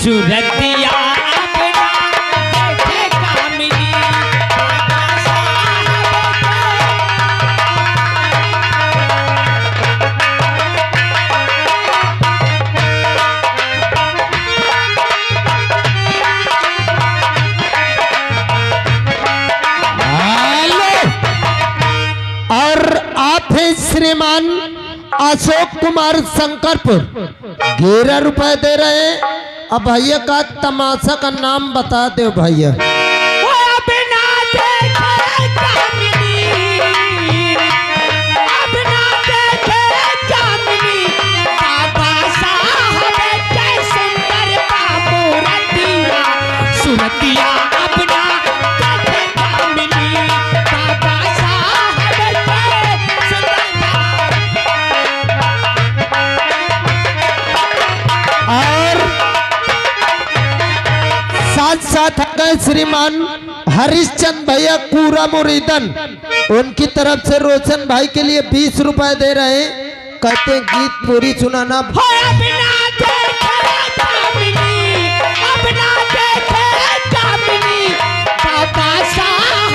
सूरतिया अपना देखे कामिनी बाबा और आप हैं श्रीमान अशोक कुमार शंकरपुर 11 रुपए दे रहे हैं। अब भैया का तमाशा का नाम बता दो भैया। अपना देखे कामिनी अपना देखे कामिनी बाबा साहब के सुंदर बाबूरतिया सूरतिया अपना देखे कामिनी बाबा साहब के सुंदर। और साथ साथ गए श्रीमान हरिश्चंद भैया कूरा मुरीदन, उनकी तरफ से रोशन भाई के लिए 20 रुपए दे रहे हैं। कहते हैं गीत पूरी सुनाना। अपना देखे कामिनी अपना देखे कामिनी बाबा साहब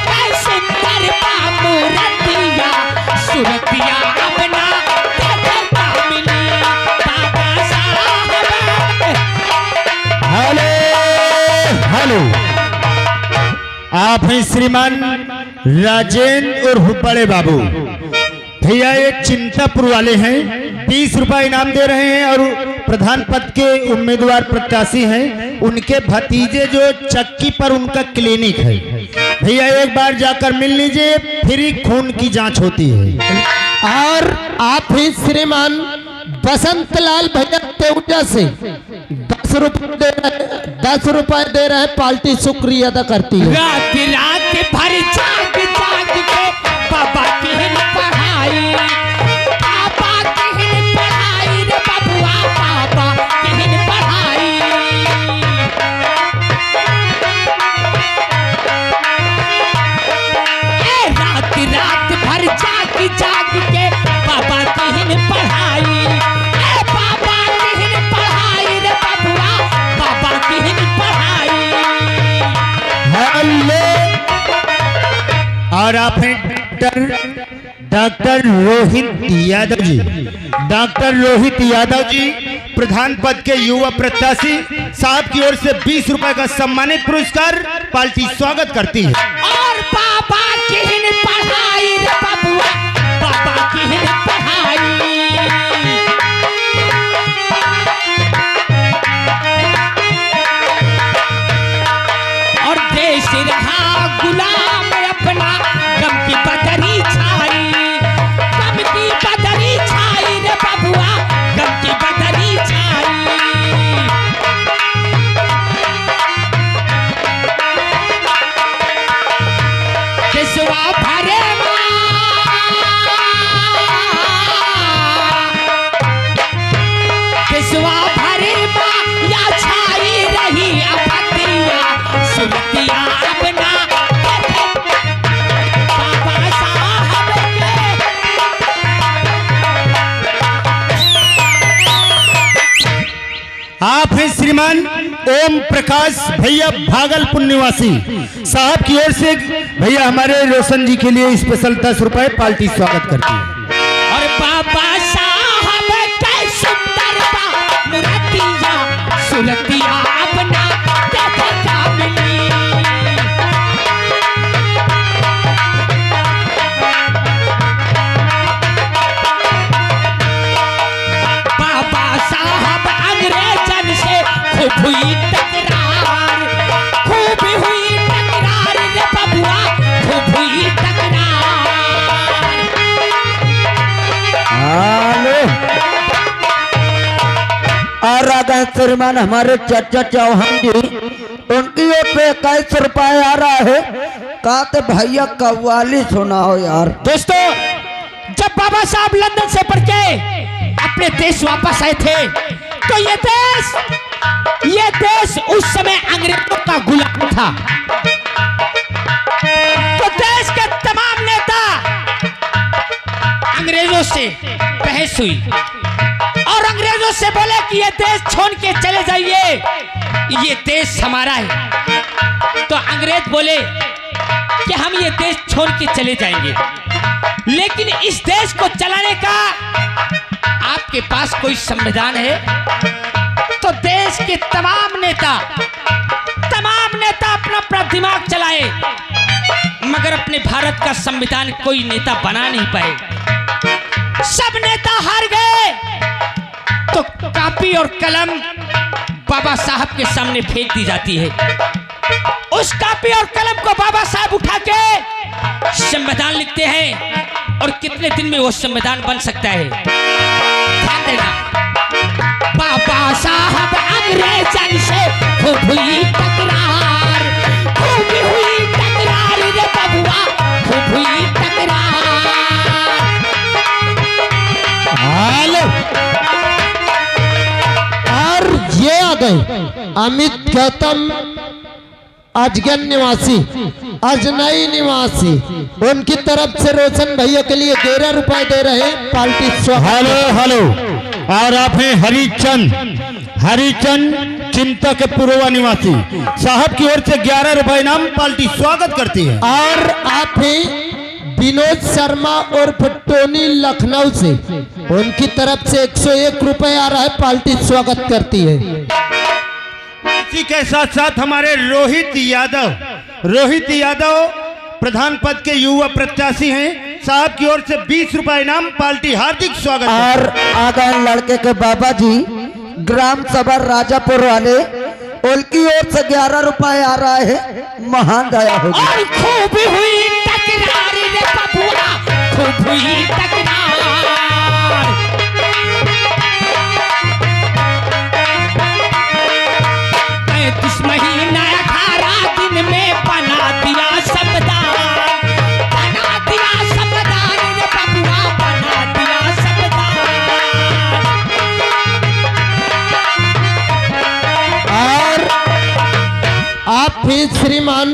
के सुंदर बाबूरतिया सूरतिया अपना देखे कामिनी बाबा साहब। हेलो हेलो, आप हैं श्रीमान राजेंद्र और बड़े बाबू भैया, एक चिंतापुर वाले हैं। 20 रुपए इनाम दे रहे हैं और प्रधान पद के उम्मीदवार प्रत्याशी हैं। उनके भतीजे जो चक्की पर उनका क्लिनिक है भैया, एक बार जाकर मिल लीजिए, फ्री खून की जांच होती है। और आप हैं श्रीमान बसंत लाल भैया तेउजा से 10 रुपए दे रहे हैं। 10 रुपए दे रहे हैं। पार्टी शुक्रिया अदा करती है। रात रात भर जाग जाग के बाबा की पढ़ाई बाबा की पढ़ाई रे बबुआ बाबा की पढ़ाई। रात रात भर जाग जाग के बाबा की पढ़ाई बाबा की पढ़ाई रे बबुआ बाबा की पढ़ाई। हेलो, और आप हैं डॉक्टर रोहित यादव जी। डॉक्टर रोहित यादव जी प्रधान पद के युवा प्रत्याशी साहब की ओर से 20 रुपए का सम्मानित पुरस्कार पार्टी स्वागत करती है। और बाबा की पढ़ाई रे बबुआ बाबा की पढ़ाई। और देश रहा गुलाम अपना गम की बदरी छाई गम की बदरी छाई रे बबुआ गम की बदरी छाई। किसवा भरे किसवा भरे या छाई रही अपतिया सुरतिया अपना बाबा साहब के। आप हैं श्रीमान ओम प्रकाश भैया भागलपुर निवासी साहब की ओर से भैया हमारे रोशन जी के लिए स्पेशल 10 रुपए पार्टी स्वागत करती है। और बाबा साहब के सुंदर बाबूरतिया सूरतिया अपना देखे कामिनी। बाबा साहब अंग्रेजन से खूब हुई टकरार खूब हुई टकरार रे बबुआ खूब हुई टकरार। हेलो, और राधा श्रीमान हमारे चाचा चौहान जी, उनकी ओर से 21 रुपए आ रहा है। कहा तो भैया कव्वाली सुनाओ यार। दोस्तों, जब बाबा साहब लंदन से पढ़ के अपने देश वापस आए थे तो ये देश उस समय अंग्रेजों का गुलाम था। तो देश के तमाम नेता अंग्रेजों से बहस हुई और अंग्रेजों से बोले कि ये देश छोड़ के चले जाइए। ये देश हमारा है। तो अंग्रेज बोले कि हम ये देश छोड़ के चले जाएंगे, लेकिन इस देश को चलाने का आपके पास कोई संविधान है? तो देश के तमाम नेता अपना अपना दिमाग चलाए, मगर अपने भारत का संविधान कोई नेता बना नहीं पाए। सब नेता हार गए। तो कॉपी और कलम बाबा साहब के सामने फेंक दी जाती है। उस कॉपी और कलम को बाबा साहब उठा के संविधान लिखते हैं, और कितने दिन में वो संविधान बन सकता है? ध्यान देना, बाबा साहब अंग्रेजन से खूब हुई टकरार, खूब हुई टकरार रे बबुआ, खूब हुई टकरार। हेलो, और ये आ गए अमित गौतम, अजगन निवासी, अजनई निवासी, उनकी तरफ से रोशन भैया के लिए 11 रुपए दे रहे हैं पार्टी स्वागत। Hello hello. और आप हैं हरिचंद चिंता के पूर्वा निवासी, साहब की ओर से 11 रुपए इनाम पार्टी स्वागत करती है। और आप हैं विनोद शर्मा और टोनी लखनऊ से, उनकी तरफ से 101 रुपए आ रहा है, पार्टी स्वागत करती है। इसी के साथ साथ हमारे रोहित यादव प्रधान पद के युवा प्रत्याशी हैं, साहब की ओर से 20 रुपए इनाम पार्टी हार्दिक स्वागत। और आगे लड़के के बाबा जी ग्राम सभा राजापुर वाले, उनकी ओर से 11 रुपए आ रहा है, महान दया होगी। और खूब हुई टकरार रे बबुआ, खूब हुई टकरार। 35 महीना 18 दिन में बना दिया संविधान, बना दिया संविधान रे बबुआ, बना दिया संविधान। और आप भी श्रीमान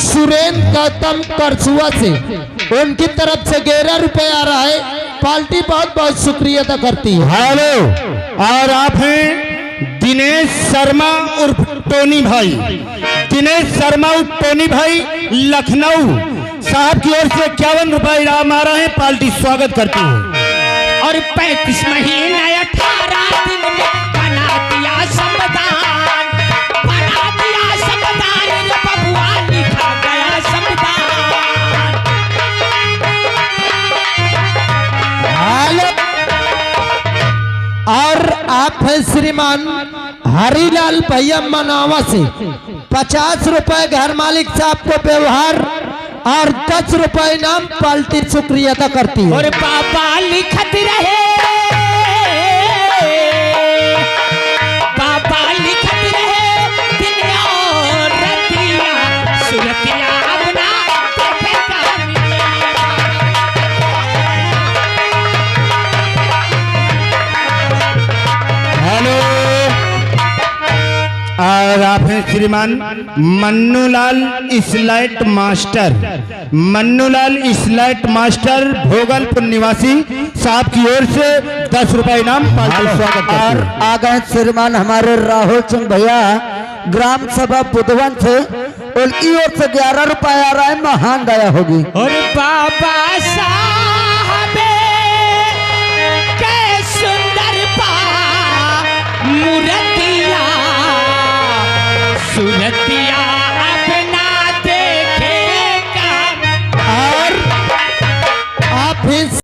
सुरेंद्र गौतम करसुआ से, उनकी तरफ से 11 रुपए आ रहा है, पार्टी बहुत बहुत शुक्रिया अदा करती है। हेलो। और आप हैं दिनेश शर्मा उर्फ टोनी भाई, लखनऊ, साहब की ओर से 51 रुपए इनाम आ रहे हैं, पार्टी स्वागत करती है। और 35 महीना 18 दिन में बना दिया संविधान, बना दिया संविधान रे बबुआ, लिखा गया संविधान। हेलो। और आप हैं श्रीमान हरिलाल भैया मनावा से, 50 रुपए घर मालिक साहब को व्यवहार और 10 रुपए इनाम, पार्टी शुक्रिया अदा करती है। और बाबा लिखत रहे, बाबा लिखत रहे, दिन और रतिया, सुरतिया अपना देखेगा। हेलो। और आप हैं श्रीमान मन्नूलाल स्लाइट मास्टर भोगलपुर निवासी, साहब की ओर से 10 रुपए इनाम, पार्टी स्वागत करती और है। आगे श्रीमान हमारे राहुल सिंह भैया ग्राम सभा बुधवन से, उनकी ओर से 11 रुपए आ रहा है, महान दया होगी। और बाबा साहब